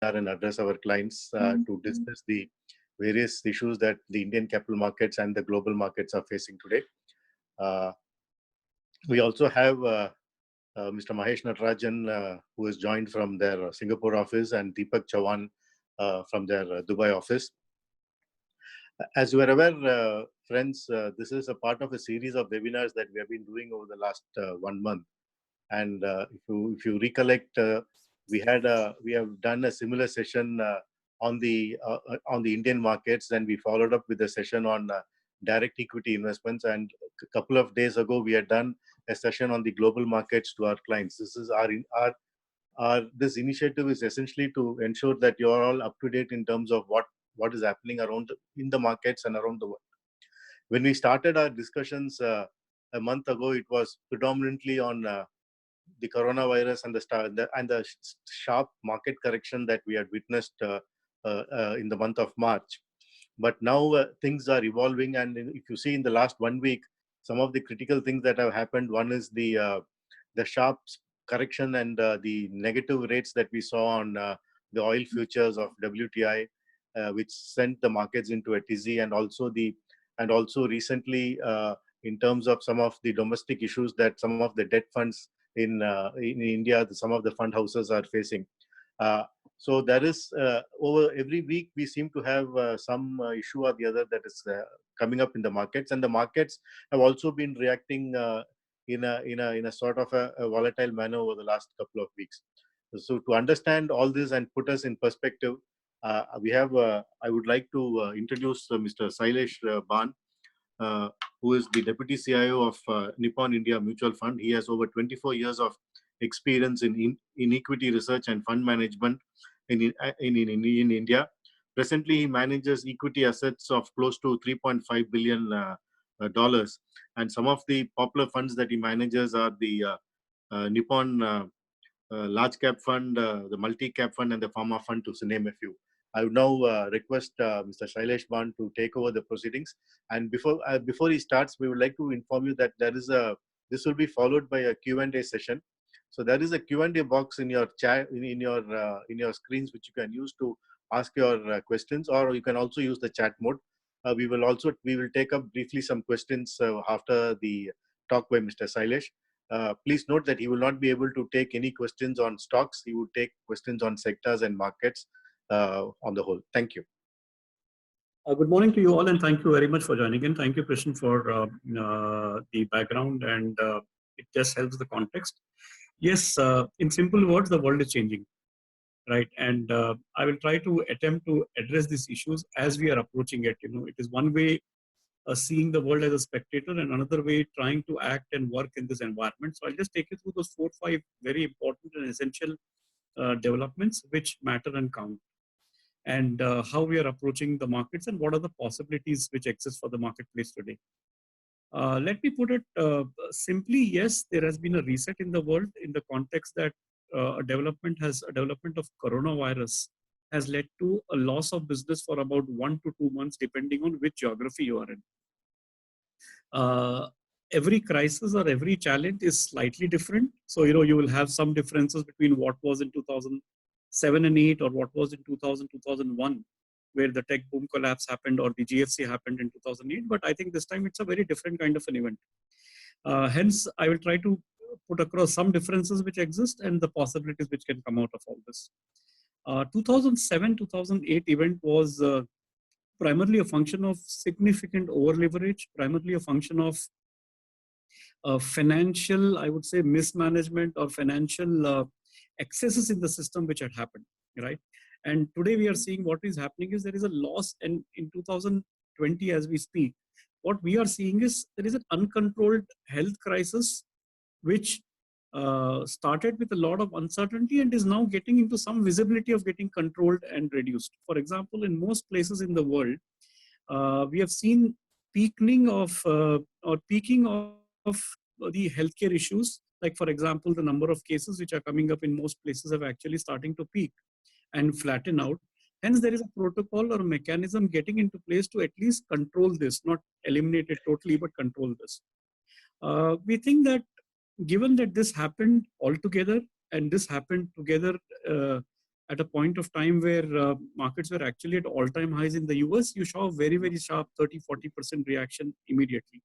and address our clients to discuss the various issues that the Indian capital markets and the global markets are facing today. We also have Mr. Mahesh Natarajan, who has joined from their Singapore office, and Deepak Chavan from their Dubai office. As you are aware, friends, this is a part of a series of webinars that we have been doing over the last 1 month. And if you recollect, we have done a similar session on the Indian markets, and we followed up with a session on direct equity investments. And a couple of days ago, we had done a session on the global markets to our clients. This is this initiative is essentially to ensure that you are all up to date in terms of what is happening around in the markets and around the world. When we started our discussions a month ago, it was predominantly on the coronavirus and the sharp market correction that we had witnessed in the month of March. But now things are evolving, and if you see in the last 1 week, some of the critical things that have happened. One is the sharp correction and the negative rates that we saw on the oil futures of WTI, which sent the markets into a tizzy, and also recently in terms of some of the domestic issues that some of the debt funds in India, some of the fund houses are facing. So there is over every week we seem to have some issue or the other that is coming up in the markets, and the markets have also been reacting in a sort of a volatile manner over the last couple of weeks. So to understand all this and put us in perspective, we have I would like to introduce Mr. Sailesh Bhan, who is the Deputy CIO of Nippon India Mutual Fund. He has over 24 years of experience in equity research and fund management in India. Presently, he manages equity assets of close to $3.5 billion, and some of the popular funds that he manages are the Nippon Large Cap Fund, the Multi Cap Fund, and the Pharma Fund, to name a few. I would now request Mr. Sailesh Bhan to take over the proceedings. And before he starts, we would like to inform you that this will be followed by a Q&A session. So there is a Q&A box in your chat in your screens, which you can use to ask your questions, or you can also use the chat mode. We will take up briefly some questions after the talk by Mr. Sailesh. Please note that he will not be able to take any questions on stocks. He would take questions on sectors and markets on the whole. Thank you. Good morning to you all, and thank you very much for joining in. Thank you, Christian, for the background, and it just helps the context. Yes, in simple words, the world is changing, right? And I will try to attempt to address these issues as we are approaching it. It is one way seeing the world as a spectator, and another way trying to act and work in this environment. So I'll just take you through those 4 or 5 very important and essential developments which matter and count, and how we are approaching the markets and what are the possibilities which exist for the marketplace today. Let me put it simply, yes, there has been a reset in the world in the context that a development of coronavirus has led to a loss of business for about 1 to 2 months, depending on which geography you are in. Every crisis or every challenge is slightly different. So, you will have some differences between what was in 2007 and 8 or what was in 2000, 2001, where the tech boom collapse happened or the GFC happened in 2008. But I think this time it's a very different kind of an event. Hence, I will try to put across some differences which exist and the possibilities which can come out of all this. 2007-2008 event was primarily a function of significant over leverage, primarily a function of financial, I would say, mismanagement or financial excesses in the system which had happened, right? And today we are seeing what is happening is there is a loss, and in 2020 as we speak, what we are seeing is there is an uncontrolled health crisis which started with a lot of uncertainty and is now getting into some visibility of getting controlled and reduced. For example, in most places in the world, we have seen peaking of the healthcare issues. Like, for example, the number of cases which are coming up in most places have actually starting to peak and flatten out. Hence, there is a protocol or a mechanism getting into place to at least control this, not eliminate it totally, but control this. We think that given that this happened altogether, and this happened together at a point of time where markets were actually at all-time highs in the US, you saw a very, very sharp 30-40% reaction immediately.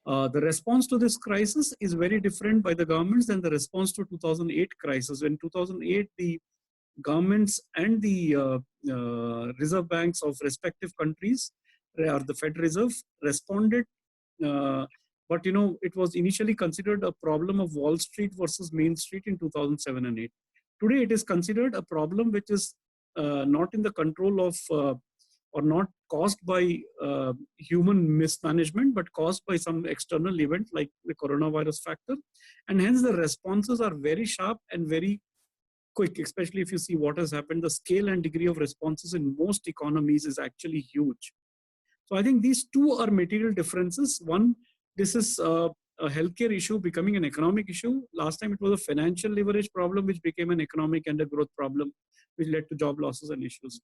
The response to this crisis is very different by the governments than the response to 2008 crisis. In 2008, the governments and the reserve banks of respective countries, or the Fed Reserve, responded. But it was initially considered a problem of Wall Street versus Main Street in 2007 and 8. Today, it is considered a problem which is not in the control of or not caused by human mismanagement, but caused by some external event like the coronavirus factor. And hence the responses are very sharp and very quick, especially if you see what has happened. The scale and degree of responses in most economies is actually huge. So I think these two are material differences. One, this is a healthcare issue becoming an economic issue. Last time it was a financial leverage problem, which became an economic and a growth problem, which led to job losses and issues.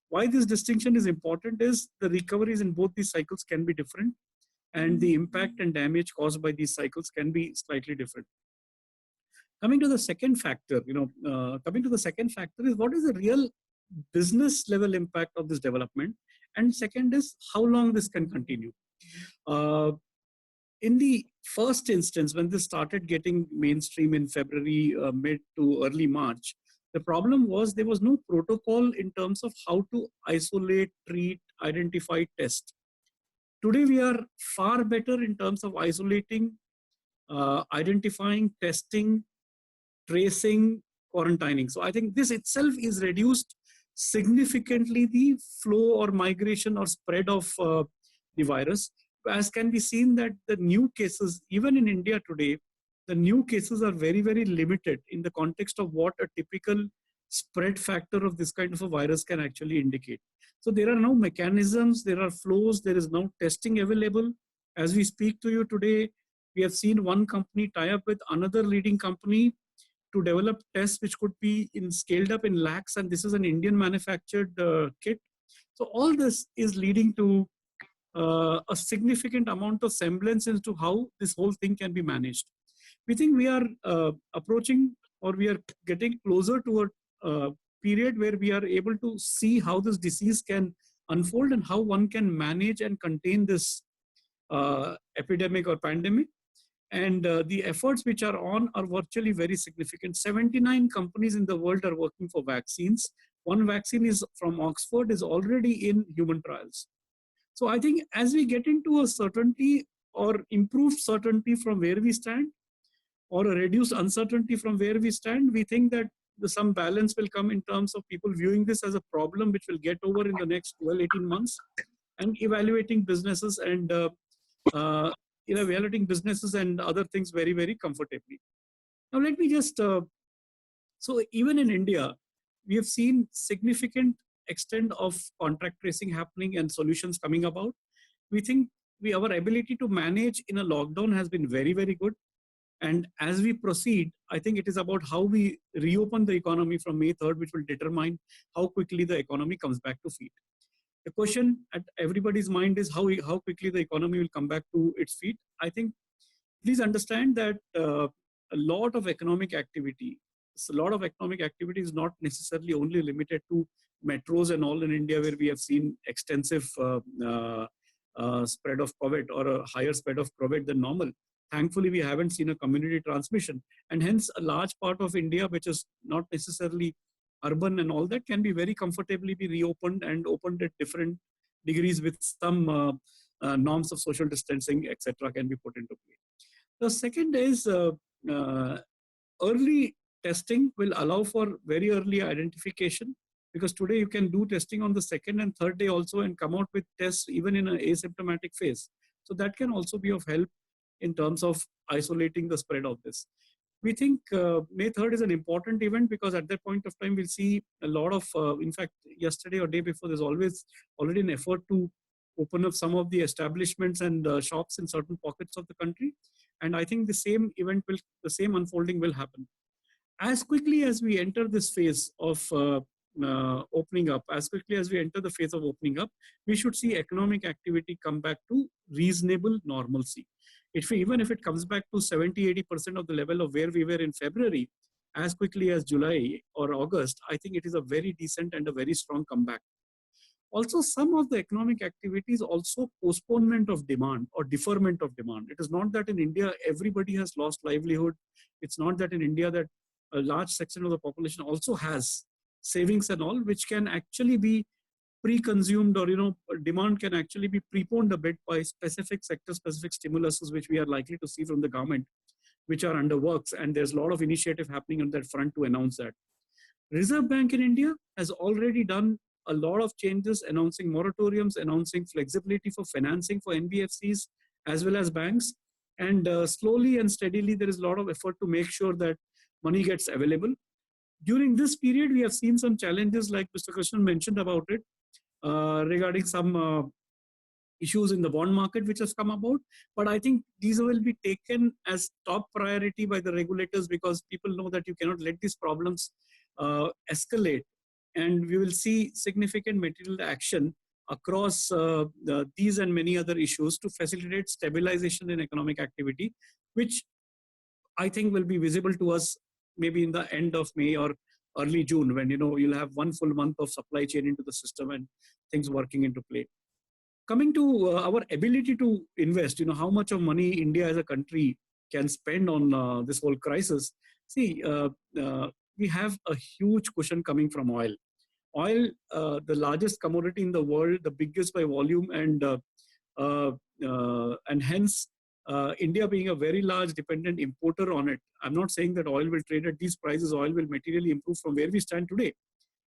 Why this distinction is important is the recoveries in both these cycles can be different, and the impact and damage caused by these cycles can be slightly different. Coming to the second factor, is what is the real business level impact of this development, and second is how long this can continue. In the first instance, when this started getting mainstream in February, mid to early March, the problem was there was no protocol in terms of how to isolate, treat, identify, test. Today, we are far better in terms of isolating, identifying, testing, tracing, quarantining. So I think this itself is reduced significantly the flow or migration or spread of the virus. As can be seen that the new cases, even in India today, the new cases are very, very limited in the context of what a typical spread factor of this kind of a virus can actually indicate. So there are now mechanisms, there are flows, there is now testing available. As we speak to you today, we have seen one company tie up with another leading company to develop tests which could be scaled up in lakhs, and this is an Indian manufactured kit. So all this is leading to a significant amount of semblance into how this whole thing can be managed. We think we are approaching, or we are getting closer to a period where we are able to see how this disease can unfold and how one can manage and contain this epidemic or pandemic. And the efforts which are on are virtually very significant. 79 companies in the world are working for vaccines. One vaccine is from Oxford, is already in human trials. So I think as we get into a certainty or improved certainty from where we stand, or a reduced uncertainty from where we stand, we think that some balance will come in terms of people viewing this as a problem which will get over in the next 12, 18 months, and evaluating businesses and evaluating businesses and other things very, very comfortably. Now let me just, so even in India, we have seen significant extent of contact tracing happening and solutions coming about. We think our ability to manage in a lockdown has been very, very good. And as we proceed, I think it is about how we reopen the economy from May 3rd, which will determine how quickly the economy comes back to feet. The question at everybody's mind is how quickly the economy will come back to its feet. I think, please understand that a lot of economic activity is not necessarily only limited to metros and all in India, where we have seen extensive spread of COVID or a higher spread of COVID than normal. Thankfully, we haven't seen a community transmission, and hence a large part of India, which is not necessarily urban and all that, can be very comfortably be reopened and opened at different degrees with some norms of social distancing, etc., can be put into play. The second is early testing will allow for very early identification, because today you can do testing on the second and third day also and come out with tests even in an asymptomatic phase. So that can also be of help in terms of isolating the spread of this. We think May 3rd is an important event, because at that point of time, we'll see a lot of, in fact, yesterday or day before, there's already an effort to open up some of the establishments and shops in certain pockets of the country. And I think the same unfolding will happen. As quickly as we enter this phase of opening up, we should see economic activity come back to reasonable normalcy. Even if it comes back to 70-80% of the level of where we were in February, as quickly as July or August, I think it is a very decent and a very strong comeback. Also, some of the economic activities also postponement of demand or deferment of demand. It is not that in India everybody has lost livelihood. It's not that in India that a large section of the population also has savings and all, which can actually be pre-consumed, or demand can actually be preponed a bit by specific sector specific stimuluses which we are likely to see from the government, which are under works, and there's a lot of initiative happening on that front to announce that. Reserve Bank in India has already done a lot of changes, announcing moratoriums, announcing flexibility for financing for NBFCs as well as banks, and slowly and steadily there is a lot of effort to make sure that money gets available. During this period, we have seen some challenges like Mr. Krishnan mentioned about it, regarding some issues in the bond market which has come about. But I think these will be taken as top priority by the regulators, because people know that you cannot let these problems escalate. And we will see significant material action across these and many other issues to facilitate stabilization in economic activity, which I think will be visible to us maybe in the end of May or early June, when you'll have one full month of supply chain into the system and things working into play. Coming to our ability to invest, how much of money India as a country can spend on this whole crisis. See, we have a huge cushion coming from oil. Oil, the largest commodity in the world, the biggest by volume, and hence India being a very large dependent importer on it. I'm not saying that oil will trade at these prices. Oil will materially improve from where we stand today.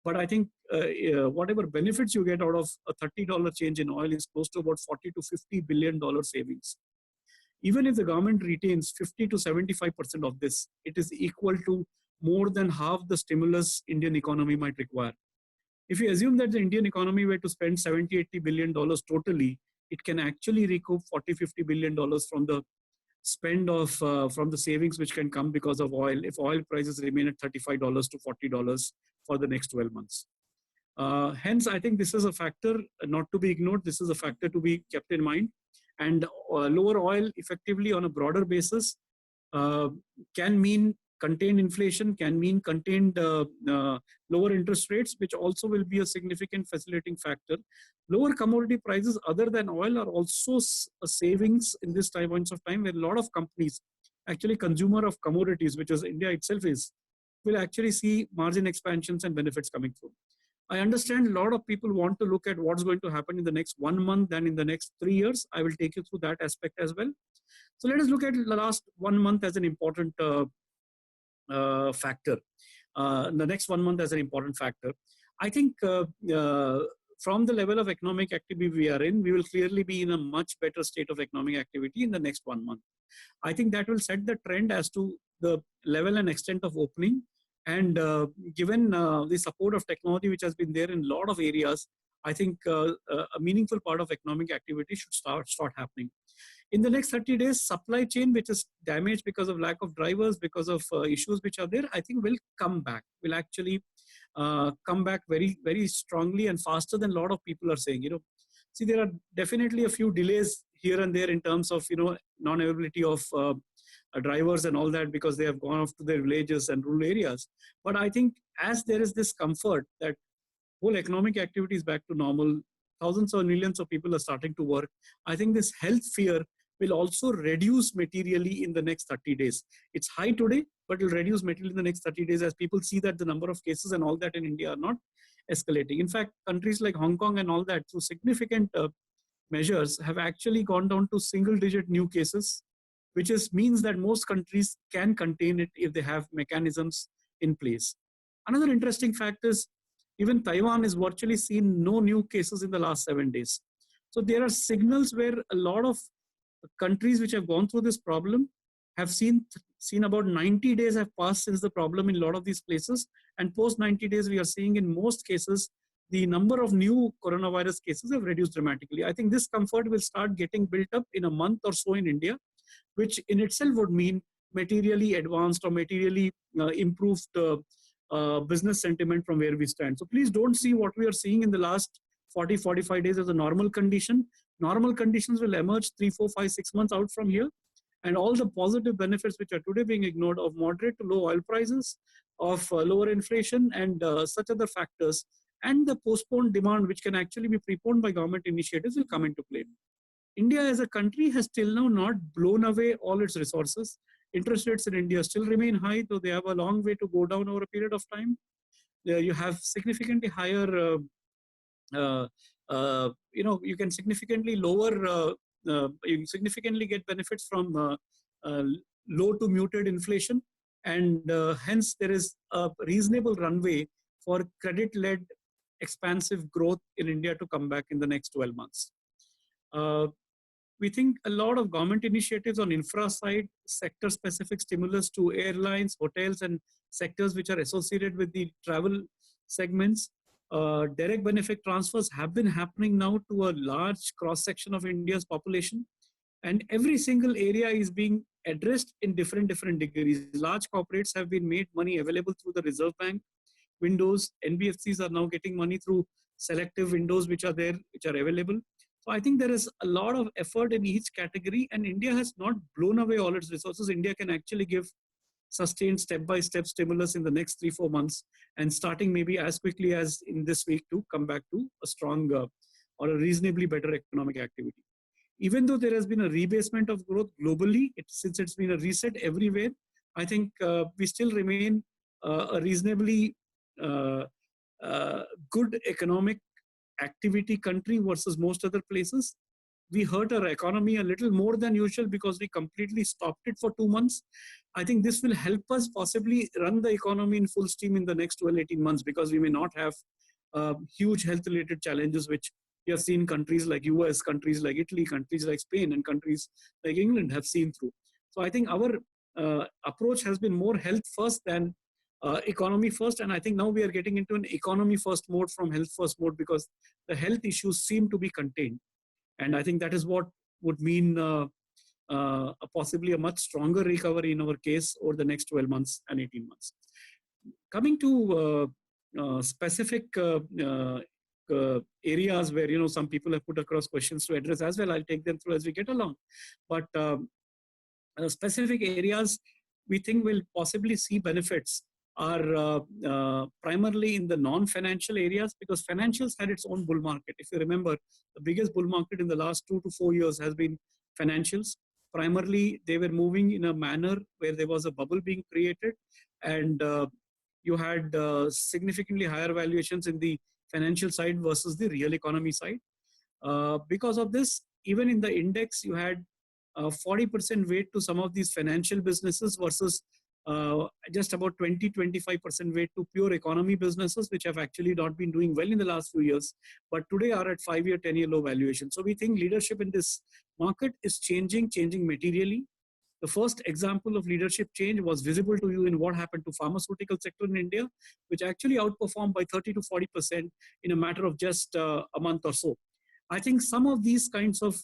But I think whatever benefits you get out of a $30 change in oil is close to about $40 to $50 billion savings. Even if the government retains 50 to 75% of this, it is equal to more than half the stimulus Indian economy might require. If you assume that the Indian economy were to spend $70, $80 billion totally, it can actually recoup $40, $50 billion from the spend of from the savings which can come because of oil, if oil prices remain at $35 to $40 for the next 12 months. Hence, I think this is a factor not to be ignored. This is a factor to be kept in mind. And lower oil effectively on a broader basis can mean contained inflation, can mean contained lower interest rates, which also will be a significant facilitating factor. Lower commodity prices other than oil are also savings in this points of time, where a lot of companies, actually consumer of commodities, which is India itself is, will actually see margin expansions and benefits coming through. I understand a lot of people want to look at what's going to happen in the next 1 month and in the next 3 years. I will take you through that aspect as well. So let us look at the last 1 month as an important factor. The next 1 month as an important factor. I think from the level of economic activity we are in, we will clearly be in a much better state of economic activity in the next 1 month. I think that will set the trend as to the level and extent of opening. And given the support of technology which has been there in a lot of areas, I think a meaningful part of economic activity should start happening. In the next 30 days, supply chain, which is damaged because of lack of drivers, because of issues which are there, I think will come back, will actually come back very, very strongly and faster than a lot of people are saying. See, there are definitely a few delays here and there in terms of, non-availability of drivers and all that, because they have gone off to their villages and rural areas. But I think as there is this comfort that whole economic activity is back to normal, thousands or millions of people are starting to work, I think this health fear will also reduce materially in the next 30 days. It's high today, but it will reduce materially in the next 30 days as people see that the number of cases and all that in India are not escalating. In fact, countries like Hong Kong and all that, through significant measures, have actually gone down to single-digit new cases, which means that most countries can contain it if they have mechanisms in place. Another interesting fact is, even Taiwan has virtually seen no new cases in the last 7 days. So there are signals where a lot of countries which have gone through this problem have seen about 90 days have passed since the problem in a lot of these places. And post 90 days, we are seeing in most cases, the number of new coronavirus cases have reduced dramatically. I think this comfort will start getting built up in a month or so in India, which in itself would mean materially advanced or materially improved business sentiment from where we stand. So please don't see what we are seeing in the last 40, 45 days as a normal condition. Normal conditions will emerge 3, 4, 5, 6 months out from here. and all the positive benefits which are today being ignored of moderate to low oil prices, of lower inflation, and such other factors, and the postponed demand which can actually be preponed by government initiatives will come into play. India as a country has till now not blown away all its resources. Interest rates in India still remain high, though they have a long way to go down over a period of time. You have significantly higher, uh, you can significantly lower, you significantly get benefits from uh, low to muted inflation, and hence there is a reasonable runway for credit-led expansive growth in India to come back in the next 12 months. We think a lot of government initiatives on infra side, sector specific stimulus to airlines, hotels, and sectors which are associated with the travel segments. Direct benefit transfers have been happening now to a large cross section of India's population, and every single area is being addressed in different degrees. Large corporates have been made money available through the Reserve Bank windows. NBFCs are now getting money through selective windows which are there, which are available. So I think there is a lot of effort in each category, and India has not blown away all its resources. India can actually give sustained step-by-step stimulus in the next 3-4 months, and starting maybe as quickly as in this week to come back to a strong or a reasonably better economic activity. Even though there has been a rebasement of growth globally, since it's been a reset everywhere, I think we still remain a reasonably good economic activity country versus most other places. We hurt our economy a little more than usual because we completely stopped it for 2 months. I think this will help us possibly run the economy in full steam in the next 12-18 months, because we may not have huge health-related challenges which we have seen countries like US, countries like Italy, countries like Spain, and countries like England have seen through. So I think our approach has been more health first than economy first, and I think now we are getting into an economy first mode from health first mode, because the health issues seem to be contained, and I think that is what would mean possibly a much stronger recovery in our case over the next 12 months and 18 months. Coming to specific areas where some people have put across questions to address as well, I'll take them through as we get along. But specific areas we think will possibly see benefits are primarily in the non-financial areas, because financials had its own bull market. If you remember, the biggest bull market in the last 2 to 4 years has been financials. Primarily, they were moving in a manner where there was a bubble being created, and you had significantly higher valuations in the financial side versus the real economy side. Because of this, even in the index, you had 40% weight to some of these financial businesses versus just about 20-25% weight to pure economy businesses, which have actually not been doing well in the last few years, but today are at 5-year, 10-year low valuation. So we think leadership in this market is changing materially. The first example of leadership change was visible to you in what happened to pharmaceutical sector in India, which actually outperformed by 30 to 40% in a matter of just a month or so. I think some of these kinds of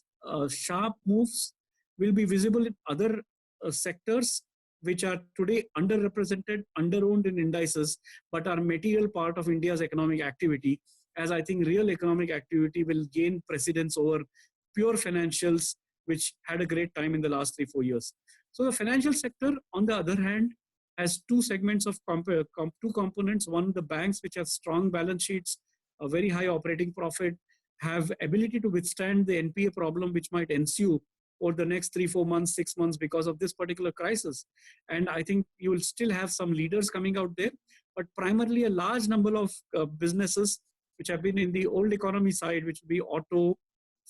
sharp moves will be visible in other sectors which are today underrepresented, underowned in indices, but are material part of India's economic activity, as I think real economic activity will gain precedence over pure financials, which had a great time in the last 3-4 years. So the financial sector, on the other hand, has two segments of two components. One, the banks, which have strong balance sheets, a very high operating profit, have ability to withstand the NPA problem which might ensue over the next 3-4 months, 6 months because of this particular crisis. And I think you will still have some leaders coming out there, but primarily a large number of businesses which have been in the old economy side, which would be auto,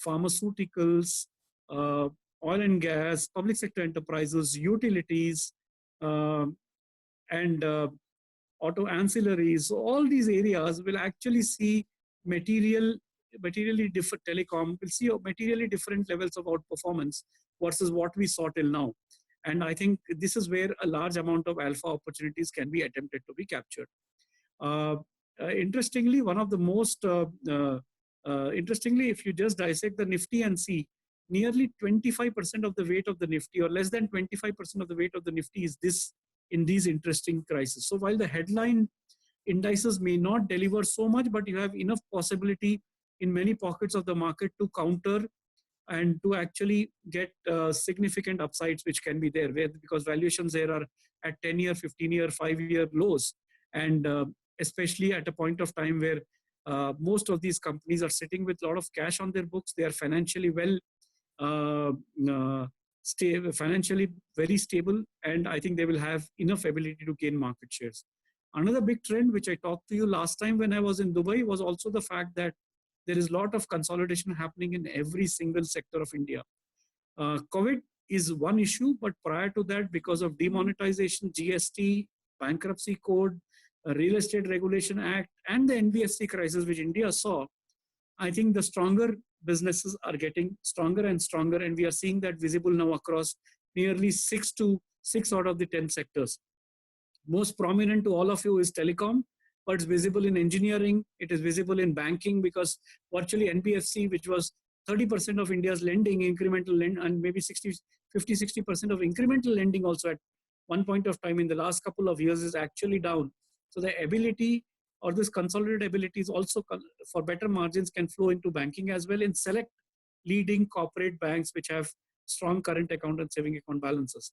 pharmaceuticals, oil and gas, public sector enterprises, utilities, and auto ancillaries. So all these areas will actually see materially different telecom, will see materially different levels of outperformance versus what we saw till now. And I think this is where a large amount of alpha opportunities can be attempted to be captured. Interestingly, one of the most, interestingly, if you just dissect the Nifty and see, nearly 25% of the weight of the Nifty, or less than 25% of the weight of the Nifty is in these interesting crises. So while the headline indices may not deliver so much, but you have enough possibility in many pockets of the market to counter and to actually get significant upsides which can be there, because valuations there are at 10-year, 15-year, 5-year lows, and especially at a point of time where most of these companies are sitting with a lot of cash on their books. They are financially well, uh, uh, financially very stable, and I think they will have enough ability to gain market shares. Another big trend which I talked to you last time when I was in Dubai was also the fact that there is a lot of consolidation happening in every single sector of India. COVID is one issue, but prior to that, because of demonetization, GST, bankruptcy code, Real Estate Regulation Act, and the NBFC crisis which India saw, I think the stronger businesses are getting stronger and stronger, and we are seeing that visible now across nearly 6 out of the 10 sectors. Most prominent to all of you is telecom, but it's visible in engineering, it is visible in banking, because virtually NBFC, which was 30% of India's lending, incremental lend, and maybe 60% of incremental lending also at one point of time in the last couple of years, is actually down. So the ability, or this consolidated ability, is also for better margins can flow into banking as well in select leading corporate banks which have strong current account and saving account balances.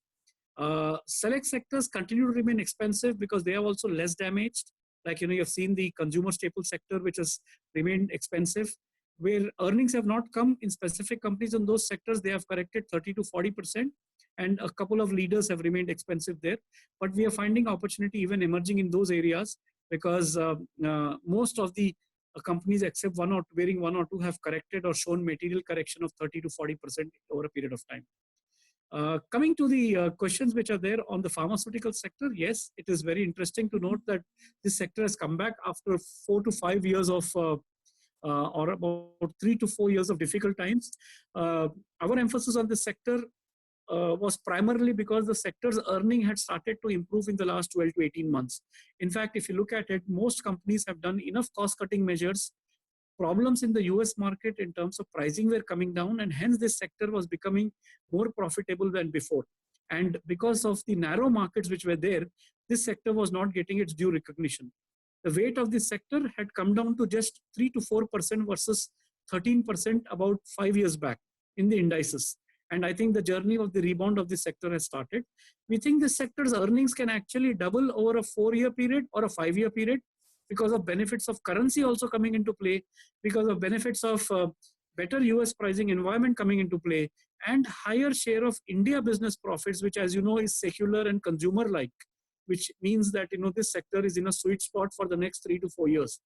Select sectors continue to remain expensive because they are also less damaged. Like, you have seen the consumer staple sector, which has remained expensive, where earnings have not come in specific companies in those sectors. They have corrected 30 to 40%, and a couple of leaders have remained expensive there. But we are finding opportunity even emerging in those areas, because most of the companies, except one or two, have corrected or shown material correction of 30 to 40% over a period of time. Coming to the questions which are there on the pharmaceutical sector, yes, it is very interesting to note that this sector has come back after 4 to 5 years of, or about 3 to 4 years of difficult times. Our emphasis on this sector was primarily because the sector's earning had started to improve in the last 12 to 18 months. In fact, if you look at it, most companies have done enough cost-cutting measures. Problems in the US market in terms of pricing were coming down, and hence this sector was becoming more profitable than before. And because of the narrow markets which were there, this sector was not getting its due recognition. The weight of this sector had come down to just 3 to 4% versus 13% about 5 years back in the indices. And I think the journey of the rebound of this sector has started. We think this sector's earnings can actually double over a 4-year period or a 5-year period, because of benefits of currency also coming into play, because of benefits of better US pricing environment coming into play, and higher share of India business profits, which, as you know, is secular and consumer-like, which means that this sector is in a sweet spot for the next 3 to 4 years.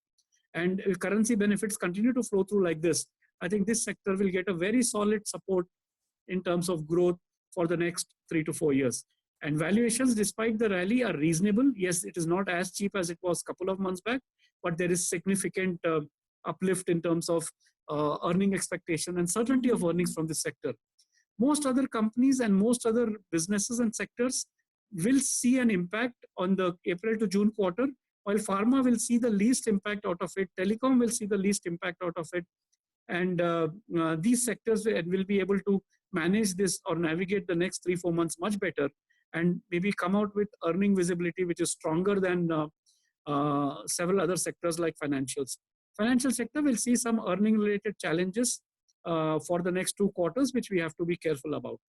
And if currency benefits continue to flow through like this, I think this sector will get a very solid support in terms of growth for the next 3 to 4 years. And valuations, despite the rally, are reasonable. Yes, it is not as cheap as it was a couple of months back, but there is significant uplift in terms of earning expectation and certainty of earnings from this sector. Most other companies and most other businesses and sectors will see an impact on the April to June quarter, while pharma will see the least impact out of it, telecom will see the least impact out of it, and these sectors will be able to manage this or navigate the next 3-4 months much better, and maybe come out with earning visibility which is stronger than several other sectors like financials. Financial sector will see some earning related challenges for the next 2 quarters, which we have to be careful about.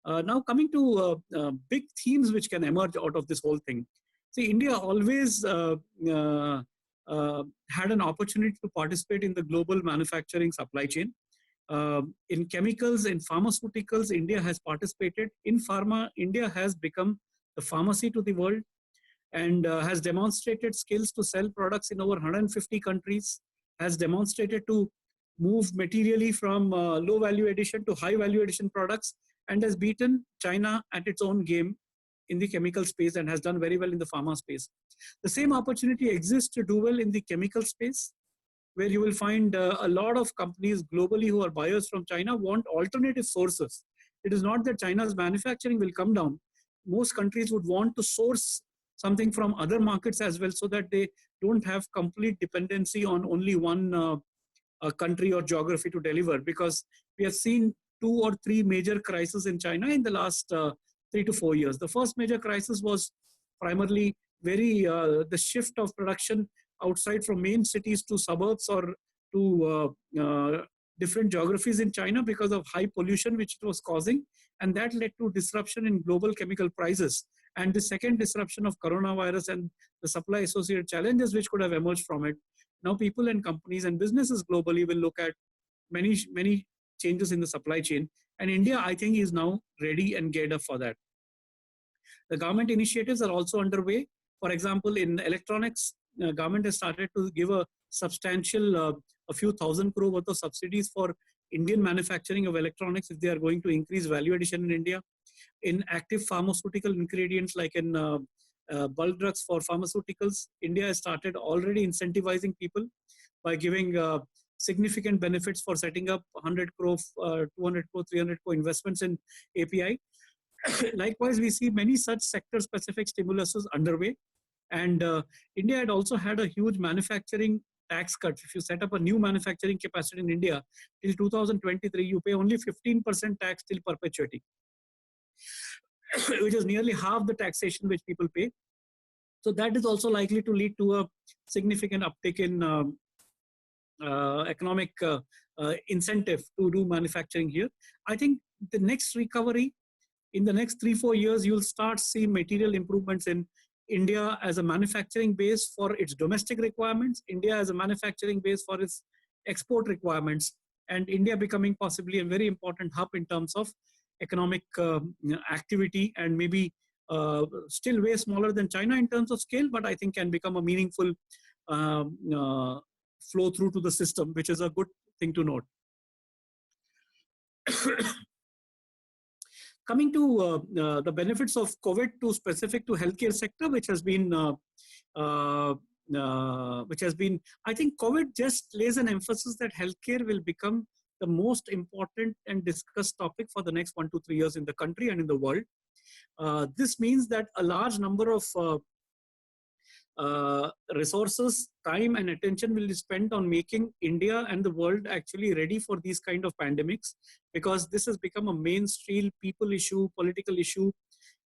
Now coming to big themes which can emerge out of this whole thing. See, India always had an opportunity to participate in the global manufacturing supply chain. In chemicals, in pharmaceuticals, India has participated. In pharma, India has become the pharmacy to the world, and has demonstrated skills to sell products in over 150 countries, has demonstrated to move materially from low value addition to high value addition products, and has beaten China at its own game in the chemical space, and has done very well in the pharma space. The same opportunity exists to do well in the chemical space, where you will find a lot of companies globally who are buyers from China want alternative sources. It is not that China's manufacturing will come down. Most countries would want to source something from other markets as well, so that they don't have complete dependency on only one country or geography to deliver, because we have seen 2 or 3 major crises in China in the last 3 to 4 years. The first major crisis was primarily the shift of production outside from main cities to suburbs or to different geographies in China because of high pollution which it was causing, and that led to disruption in global chemical prices. And the second disruption of coronavirus and the supply associated challenges which could have emerged from it. Now people and companies and businesses globally will look at many changes in the supply chain, and India, I think, is now ready and geared up for that. The government initiatives are also underway. For example, in electronics, government has started to give a substantial, a few thousand crore worth of subsidies for Indian manufacturing of electronics if they are going to increase value addition in India. In active pharmaceutical ingredients like in bulk drugs for pharmaceuticals, India has started already incentivizing people by giving significant benefits for setting up 100 crore, 200 crore, 300 crore investments in API. Likewise, we see many such sector-specific stimuluses underway. And India had also had a huge manufacturing tax cut. If you set up a new manufacturing capacity in India, till 2023, you pay only 15% tax till perpetuity, which is nearly half the taxation which people pay. So that is also likely to lead to a significant uptick in economic incentive to do manufacturing here. I think the next recovery, in the next 3-4 years, you'll start seeing material improvements in India as a manufacturing base for its domestic requirements, India as a manufacturing base for its export requirements, and India becoming possibly a very important hub in terms of economic activity, and maybe still way smaller than China in terms of scale, but I think can become a meaningful flow through to the system, which is a good thing to note. Coming to the benefits of COVID to specific to healthcare sector, which has been, I think COVID just lays an emphasis that healthcare will become the most important and discussed topic for the next 1 to 3 years in the country and in the world. This means that a large number of resources, time and attention will be spent on making India and the world actually ready for these kind of pandemics, because this has become a mainstream people issue, political issue,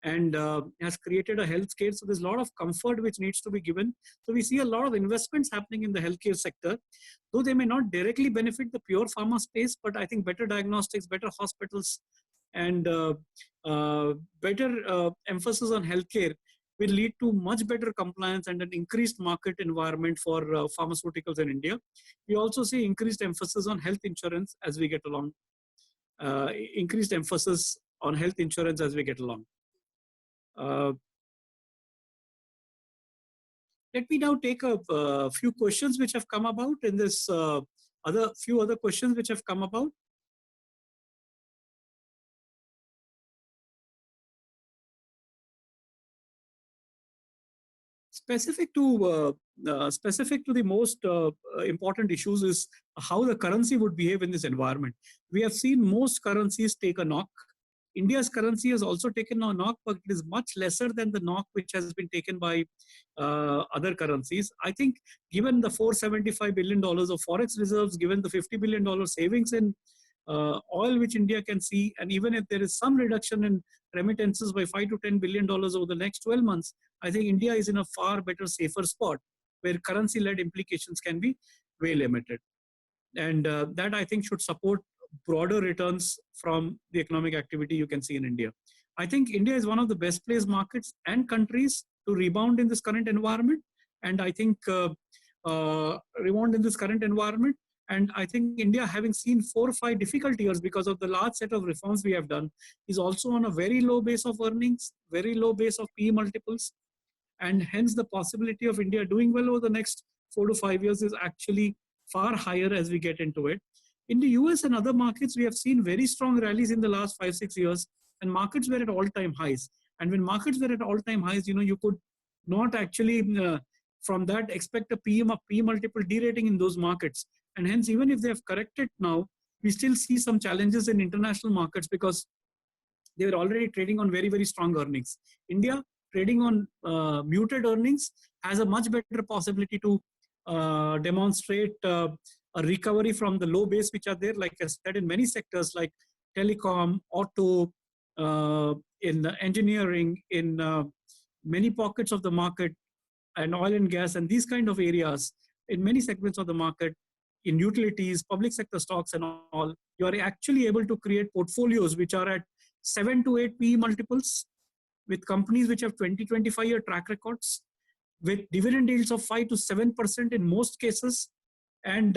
and has created a health scare. So there's a lot of comfort which needs to be given. So we see a lot of investments happening in the healthcare sector, though they may not directly benefit the pure pharma space, but I think better diagnostics, better hospitals, and better emphasis on healthcare will lead to much better compliance and an increased market environment for pharmaceuticals in India. We also see increased emphasis on health insurance as we get along. Increased emphasis on health insurance as we get along. Let me now take a few questions which have come about in this, few other questions which have come about. Specific to the most important issues is how the currency would behave in this environment. We have seen most currencies take a knock. India's currency has also taken a knock, but it is much lesser than the knock which has been taken by other currencies. I think given the $475 billion of forex reserves, given the $50 billion savings in oil which India can see, and even if there is some reduction in remittances by $5 to $10 billion over the next 12 months, I think India is in a far better, safer spot where currency-led implications can be way limited. And that I think should support broader returns from the economic activity you can see in India. I think India is one of the best placed markets and countries to rebound in this current environment. And I think rebound in this current environment. And I think India, having seen 4 or 5 difficult years because of the large set of reforms we have done, is also on a very low base of earnings, very low base of PE multiples. And hence the possibility of India doing well over the next 4 to 5 years is actually far higher as we get into it. In the US and other markets, we have seen very strong rallies in the last 5-6 years, and markets were at all-time highs. And when markets were at all-time highs, you could not actually, from that, expect a PE multiple derating in those markets. And hence, even if they have corrected now, we still see some challenges in international markets because they were already trading on very, very strong earnings. India, trading on muted earnings, has a much better possibility to demonstrate a recovery from the low base which are there, like I said, in many sectors like telecom, auto, in engineering, in many pockets of the market, and oil and gas, and these kind of areas, in many segments of the market, in utilities, public sector stocks and all, you are actually able to create portfolios which are at 7 to 8 PE multiples with companies which have 20-25-year track records, with dividend yields of 5 to 7% in most cases. And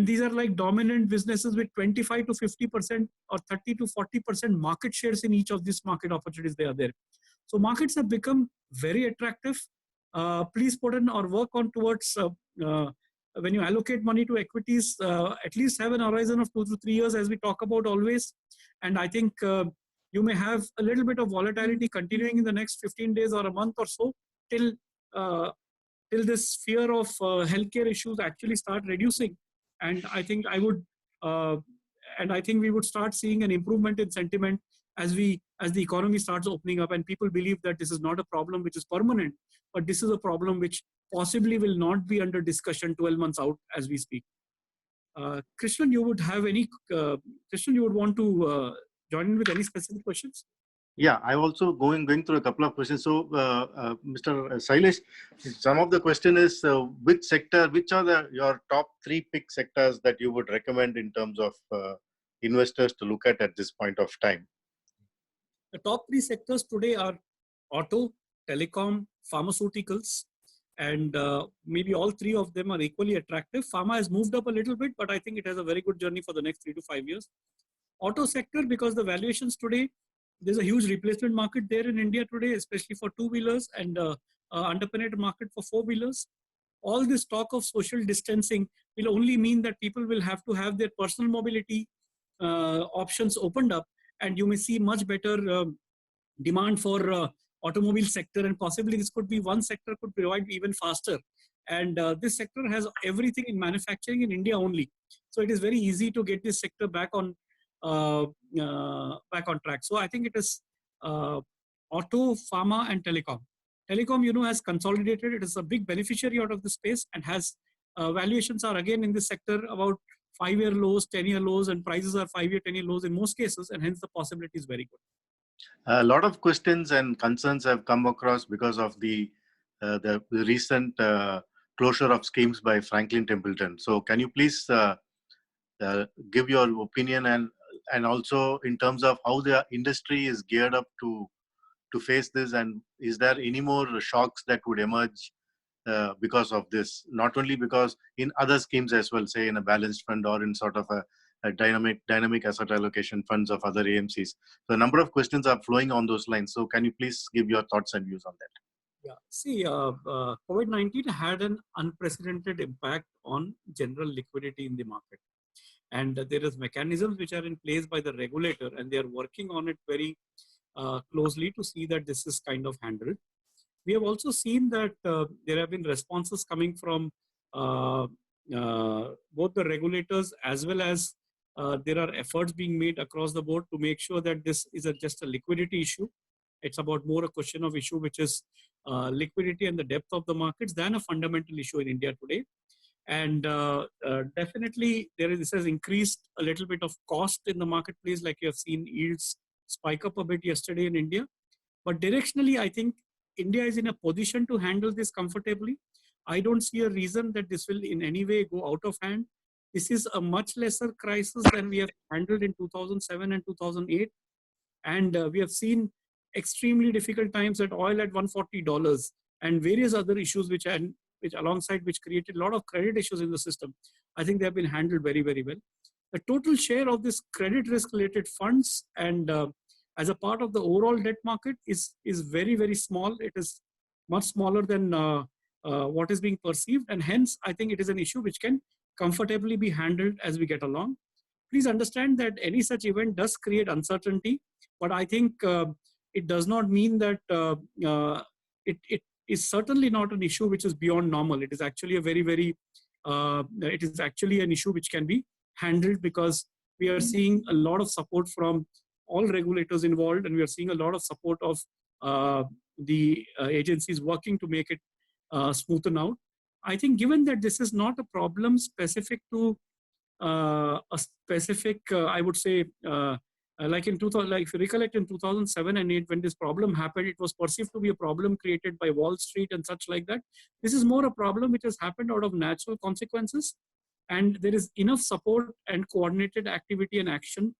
these are like dominant businesses with 25 to 50% or 30 to 40% market shares in each of these market opportunities they are there. So markets have become very attractive. Please put in or work on towards when you allocate money to equities, at least have an horizon of 2 to 3 years, as we talk about always. And I think you may have a little bit of volatility continuing in the next 15 days or a month or so till this fear of healthcare issues actually start reducing. And I think we would start seeing an improvement in sentiment as the economy starts opening up and people believe that this is not a problem which is permanent, but this is a problem which possibly will not be under discussion 12 months out as we speak. Krishnan, you would want to join in with any specific questions? Yeah, I'm also going through a couple of questions. So, Mr. Sailesh, some of the question is which are your top 3 pick sectors that you would recommend in terms of investors to look at this point of time? The top 3 sectors today are auto, telecom, pharmaceuticals, and maybe all 3 of them are equally attractive. Pharma has moved up a little bit, but I think it has a very good journey for the next 3 to 5 years. Auto sector, because the valuations today, there's a huge replacement market there in India today, especially for 2-wheelers, and underpenetrated market for 4-wheelers. All this talk of social distancing will only mean that people will have to have their personal mobility options opened up, and you may see much better demand for automobile sector, and possibly this could be one sector could provide even faster. And this sector has everything in manufacturing in India only. So it is very easy to get this sector back on track. So I think it is auto, pharma, and telecom. Telecom, has consolidated. It is a big beneficiary out of the space and has valuations are again in this sector about 5-year lows, 10-year lows, and prices are 5-year, 10-year lows in most cases, and hence the possibility is very good. A lot of questions and concerns have come across because of the recent closure of schemes by Franklin Templeton. So can you please give your opinion and also in terms of how the industry is geared up to face this, and is there any more shocks that would emerge because of this? Not only because in other schemes as well, say in a balanced fund or in sort of a dynamic asset allocation funds of other AMCs. So a number of questions are flowing on those lines. So can you please give your thoughts and views on that? Yeah, see, COVID-19 had an unprecedented impact on general liquidity in the market. And there is mechanisms which are in place by the regulator, and they are working on it very closely to see that this is kind of handled. We have also seen that there have been responses coming from both the regulators as well as there are efforts being made across the board to make sure that this is just a liquidity issue. It's about more a question of issue which is liquidity and the depth of the markets than a fundamental issue in India today. And definitely this has increased a little bit of cost in the marketplace, like you have seen yields spike up a bit yesterday in India. But directionally, I think India is in a position to handle this comfortably. I don't see a reason that this will in any way go out of hand. This is a much lesser crisis than we have handled in 2007 and 2008. And we have seen extremely difficult times at oil at $140 and various other issues which created a lot of credit issues in the system. I think they have been handled very, very well. The total share of this credit risk related funds and as a part of the overall debt market is very, very small. It is much smaller than what is being perceived. And hence, I think it is an issue which can comfortably be handled as we get along. Please understand that any such event does create uncertainty, but I think it does not mean that it is certainly not an issue which is beyond normal. It is actually a very, very, it is actually an issue which can be handled because we are seeing a lot of support from all regulators involved, and we are seeing a lot of support of the agencies working to make it smoothen out. I think given that this is not a problem specific to a specific, I would say, Like in 2000, like if you recollect in 2007 and 8, when this problem happened, it was perceived to be a problem created by Wall Street and such like that. This is more a problem which has happened out of natural consequences, and there is enough support and coordinated activity and action.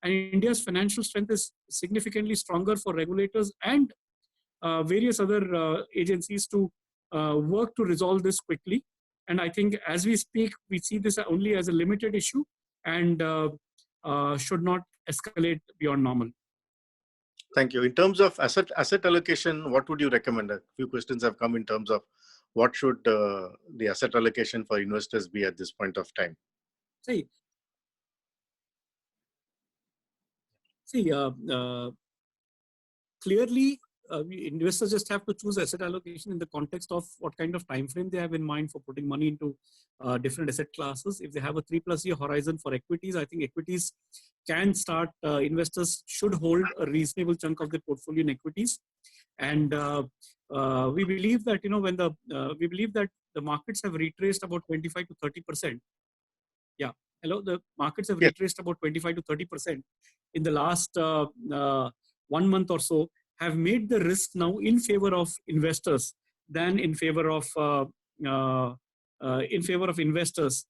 And India's financial strength is significantly stronger for regulators and various other agencies to work to resolve this quickly. And I think as we speak, we see this only as a limited issue and should not escalate beyond normal. Thank you. In terms of asset allocation, what would you recommend? A few questions have come in terms of what should the asset allocation for investors be at this point of time? Clearly, investors just have to choose asset allocation in the context of what kind of time frame they have in mind for putting money into different asset classes. If they have a 3+ year horizon for equities, I think equities can start. Investors should hold a reasonable chunk of their portfolio in equities, and we believe that when we believe that the markets have retraced about 25 to 30%. Yeah, hello. The markets have retraced about 25 to 30% in the last 1 month or so, have made the risk now in favor of investors than in favor of investors.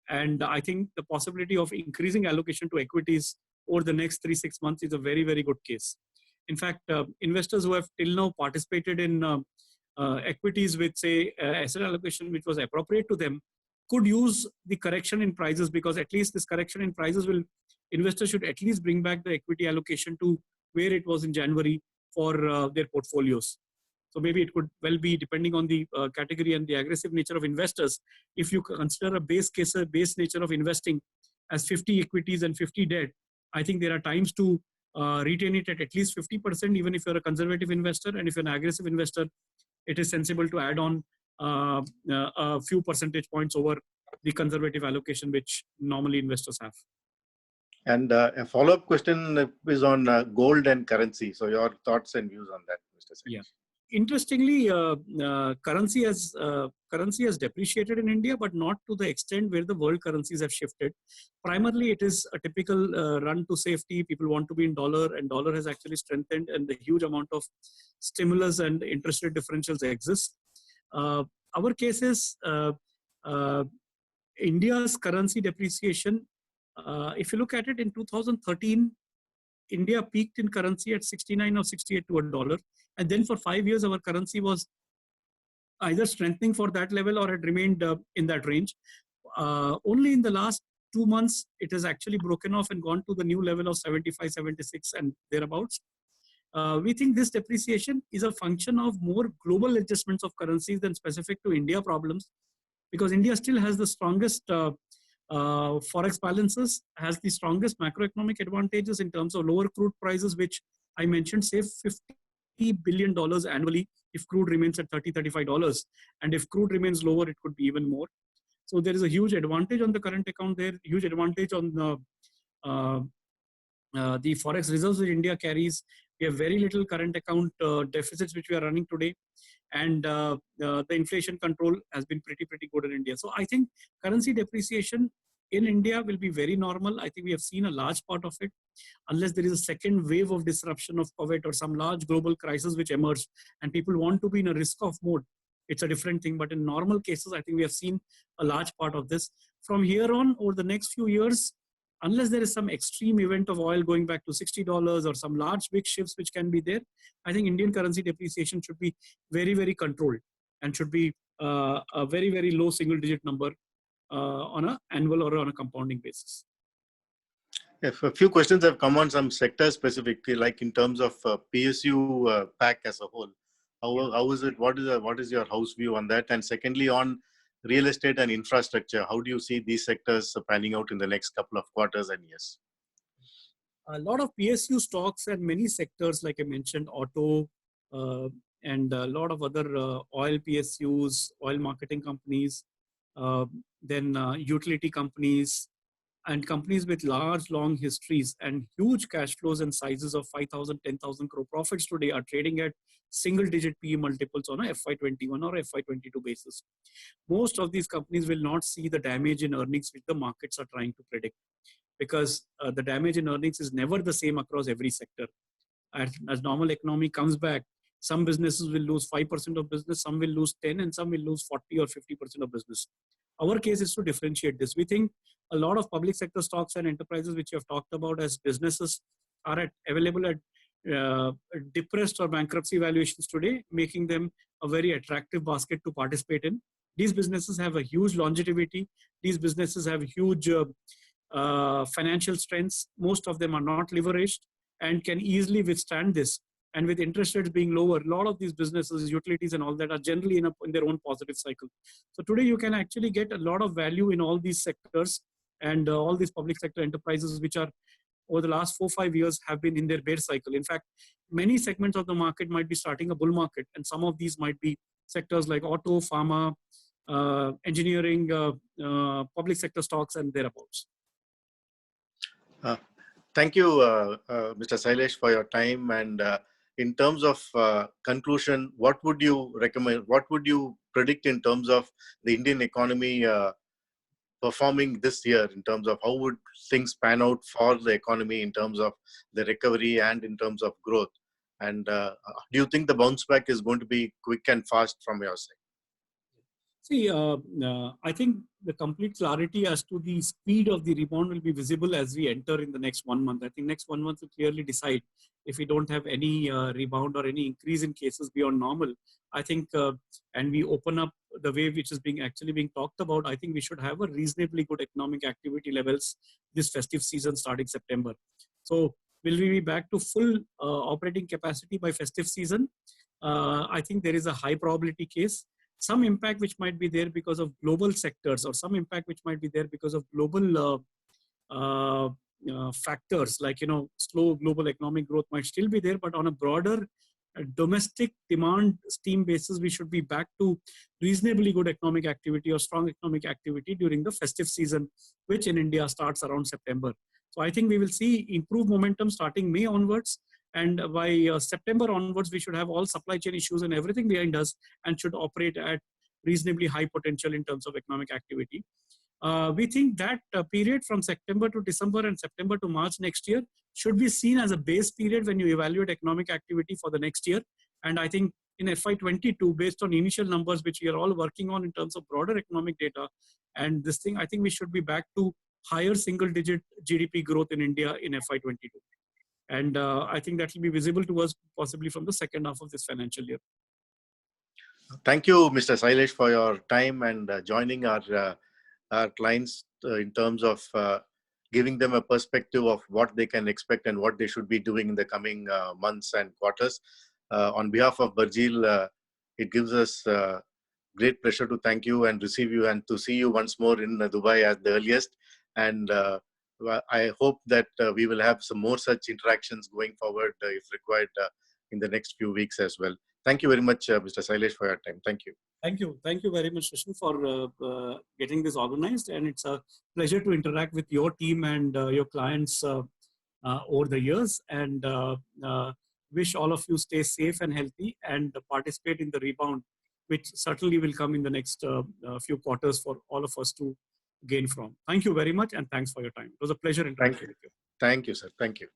And I think the possibility of increasing allocation to equities over the next 3-6 months is a very, very good case. In fact, investors who have till now participated in equities with, say, asset allocation which was appropriate to them could use the correction in prices, because at least this correction in prices will, investors should at least bring back the equity allocation to where it was in January for their portfolios. So maybe it could well be, depending on the category and the aggressive nature of investors, if you consider a base nature of investing as 50 equities and 50 debt, I think there are times to retain it at least 50%, even if you're a conservative investor. And if you're an aggressive investor, it is sensible to add on a few percentage points over the conservative allocation which normally investors have. And a follow-up question is on gold and currency. So your thoughts and views on that, Mr. Sailesh. Yeah. Interestingly, currency has depreciated in India, but not to the extent where the world currencies have shifted. Primarily, it is a typical run to safety. People want to be in dollar, and dollar has actually strengthened, and the huge amount of stimulus and interest rate differentials exist. Our case is India's currency depreciation. If you look at it in 2013, India peaked in currency at 69 or 68 to a dollar. And then for 5 years, our currency was either strengthening for that level or had remained in that range. Only in the last 2 months, it has actually broken off and gone to the new level of 75, 76 and thereabouts. We think this depreciation is a function of more global adjustments of currencies than specific to India problems, because India still has the strongest forex balances, has the strongest macroeconomic advantages in terms of lower crude prices, which I mentioned, save $50 billion annually if crude remains at $30, $35. And if crude remains lower, it could be even more. So there is a huge advantage on the current account there, huge advantage on the forex reserves which India carries. We have very little current account deficits which we are running today. And the inflation control has been pretty good in India. So I think currency depreciation in India will be very normal. I think we have seen a large part of it, unless there is a second wave of disruption of COVID or some large global crisis which emerged and people want to be in a risk-off mode. It's a different thing. But in normal cases, I think we have seen a large part of this. From here on, over the next few years, unless there is some extreme event of oil going back to $60 or some large big shifts which can be there, I think Indian currency depreciation should be very, very controlled and should be a very, very low single-digit number on an annual or on a compounding basis. If a few questions have come on some sector specifically, like in terms of PSU pack as a whole. How is it? What is your house view on that? And secondly, on real estate and infrastructure, how do you see these sectors panning out in the next couple of quarters and years? A lot of PSU stocks and many sectors, like I mentioned, auto and a lot of other oil PSUs, oil marketing companies, then utility companies, and companies with large, long histories and huge cash flows and sizes of 5,000, 10,000 crore profits today are trading at single-digit PE multiples on a FY21 or FY22 basis. Most of these companies will not see the damage in earnings which the markets are trying to predict. because the damage in earnings is never the same across every sector. As normal economy comes back, some businesses will lose 5% of business, some will lose 10, and some will lose 40 or 50% of business. Our case is to differentiate this. We think a lot of public sector stocks and enterprises which you have talked about as businesses are available at depressed or bankruptcy valuations today, making them a very attractive basket to participate in. These businesses have a huge longevity. These businesses have huge financial strengths. Most of them are not leveraged and can easily withstand this. And with interest rates being lower, a lot of these businesses, utilities and all that are generally in their own positive cycle. So today you can actually get a lot of value in all these sectors and all these public sector enterprises which are over the last 4-5 years have been in their bear cycle. In fact, many segments of the market might be starting a bull market, and some of these might be sectors like auto, pharma, engineering, public sector stocks and thereabouts. Thank you, Mr. Sailesh, for your time. And in terms of conclusion, what would you recommend? What would you predict in terms of the Indian economy performing this year, in terms of how would things pan out for the economy in terms of the recovery and in terms of growth? And do you think the bounce back is going to be quick and fast from your side? See, I think the complete clarity as to the speed of the rebound will be visible as we enter in the next 1 month. I think next 1 month will clearly decide if we don't have any rebound or any increase in cases beyond normal. I think, and we open up the way which is actually being talked about, I think we should have a reasonably good economic activity levels this festive season starting September. So will we be back to full operating capacity by festive season? I think there is a high probability case. Some impact which might be there because of global sectors, or some impact which might be there because of global factors like, slow global economic growth might still be there, but on a broader domestic demand steam basis, we should be back to reasonably good economic activity or strong economic activity during the festive season, which in India starts around September. So I think we will see improved momentum starting May onwards. And by September onwards, we should have all supply chain issues and everything behind us and should operate at reasonably high potential in terms of economic activity. We think that period from September to December and September to March next year should be seen as a base period when you evaluate economic activity for the next year. And I think in FY22, based on initial numbers, which we are all working on in terms of broader economic data, and this thing, I think we should be back to higher single-digit GDP growth in India in FY22. And I think that will be visible to us possibly from the second half of this financial year. Thank you, Mr. Sailesh, for your time and joining our clients in terms of giving them a perspective of what they can expect and what they should be doing in the coming months and quarters. On behalf of Barjeel, it gives us great pleasure to thank you and receive you and to see you once more in Dubai at the earliest. And I hope that we will have some more such interactions going forward if required in the next few weeks as well. Thank you very much, Mr. Sailesh, for your time. Thank you. Thank you. Thank you very much, Shashu, for getting this organized. And it's a pleasure to interact with your team and your clients over the years. And wish all of you stay safe and healthy and participate in the rebound, which certainly will come in the next few quarters for all of us to gain from. Thank you very much, and thanks for your time. It was a pleasure interacting with you. Thank you, sir. Thank you.